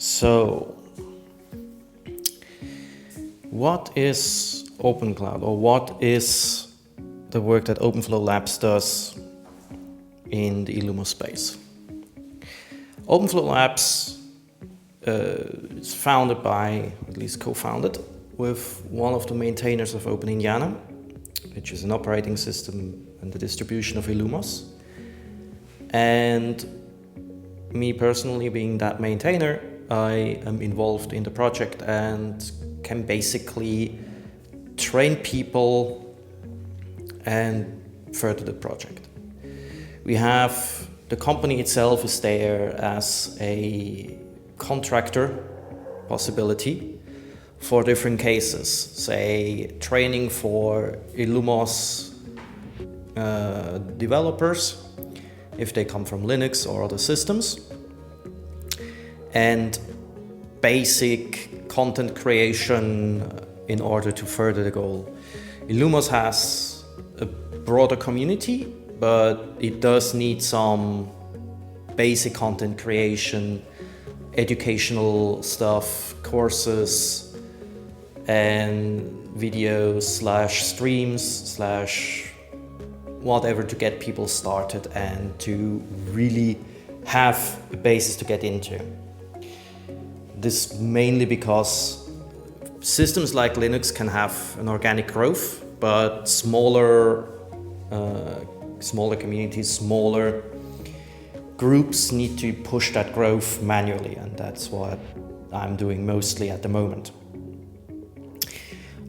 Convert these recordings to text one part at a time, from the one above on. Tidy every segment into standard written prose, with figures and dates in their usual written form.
So, what is Open Cloud, or what is the work that OpenFlow Labs does in the Illumos space? OpenFlow Labs is founded by, at least co-founded, with one of the maintainers of OpenIndiana, which is an operating system and the distribution of Illumos. And me personally, being that maintainer, I am involved in the project and can basically train people and further the project. We have the company itself is there as a contractor possibility for different cases, say training for Illumos developers if they come from Linux or other systems, and basic content creation in order to further the goal. Illumos has a broader community, but it does need some basic content creation, educational stuff, courses, and videos / streams / whatever to get people started and to really have a basis to get into. This mainly because systems like Linux can have an organic growth, but smaller communities, smaller groups need to push that growth manually, and that's what I'm doing mostly at the moment.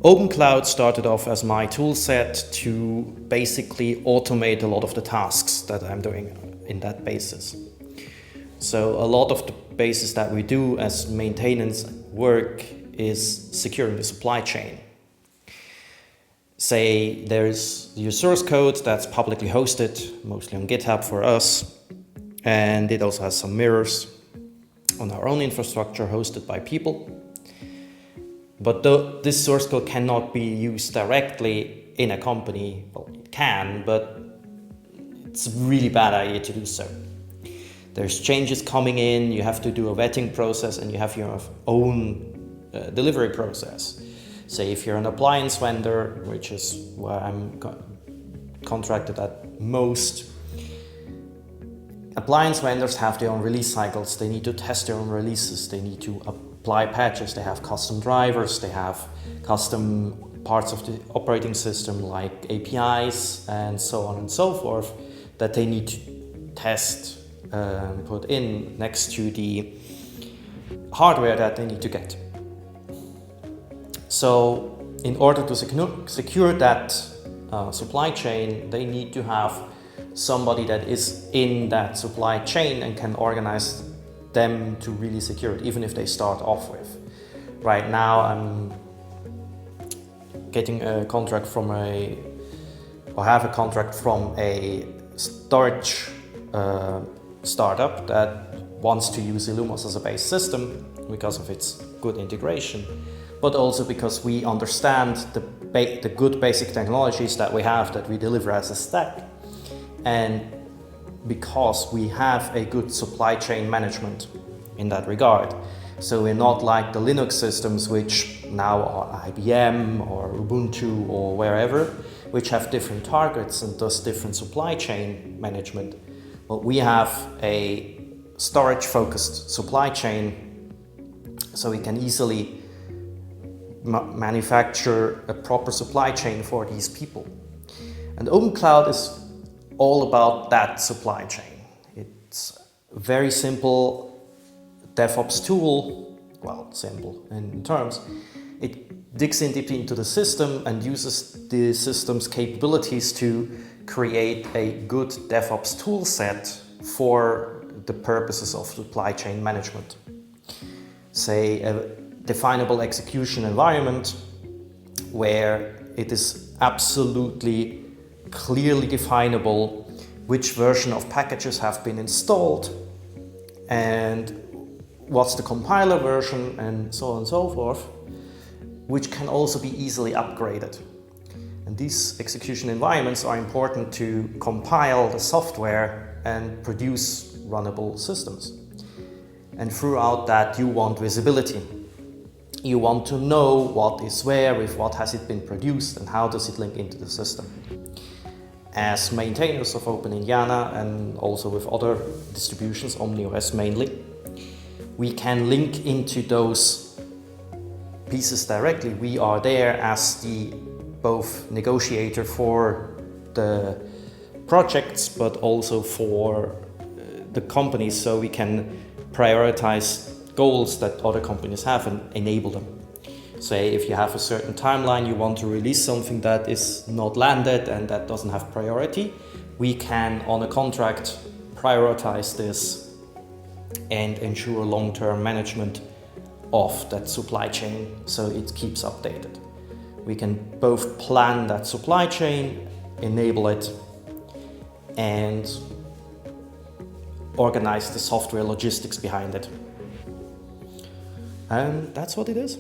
OpenCloud started off as my tool set to basically automate a lot of the tasks that I'm doing in that basis. So a lot of the basis that we do as maintenance work is securing the supply chain. Say there's your source code that's publicly hosted, mostly on GitHub for us, and it also has some mirrors on our own infrastructure hosted by people. But this source code cannot be used directly in a company. Well, it can, but it's a really bad idea to do so. There's changes coming in, you have to do a vetting process, and you have your own delivery process. Say if you're an appliance vendor, which is where I'm contracted at most, appliance vendors have their own release cycles. They need to test their own releases, they need to apply patches, they have custom drivers, they have custom parts of the operating system like APIs and so on and so forth that they need to test and put in next to the hardware that they need to get. So in order to secure that supply chain, they need to have somebody that is in that supply chain and can organize them to really secure it, even if they start off with. Right now I'm getting a contract from a storage startup that wants to use Illumos as a base system because of its good integration, but also because we understand the good basic technologies that we have that we deliver as a stack, and because we have a good supply chain management in that regard. So we're not like the Linux systems, which now are IBM or Ubuntu or wherever, which have different targets and thus different supply chain management. But we have a storage-focused supply chain, so we can easily manufacture a proper supply chain for these people. And OpenCloud is all about that supply chain. It's a very simple DevOps tool, well, simple in terms. It digs in deeply into the system and uses the system's capabilities to create a good DevOps tool set for the purposes of supply chain management. Say a definable execution environment where it is absolutely clearly definable which version of packages have been installed and what's the compiler version and so on and so forth, which can also be easily upgraded. And these execution environments are important to compile the software and produce runnable systems. And throughout that, you want visibility. You want to know what is where, with what has it been produced, and how does it link into the system. As maintainers of Open Indiana and also with other distributions, OmniOS mainly, we can link into those pieces directly. We are there as the both negotiator for the projects, but also for the companies, so we can prioritize goals that other companies have and enable them. Say if you have a certain timeline, you want to release something that is not landed and that doesn't have priority, we can on a contract prioritize this and ensure long-term management of that supply chain so it keeps updated. We can both plan that supply chain, enable it, and organize the software logistics behind it. And that's what it is.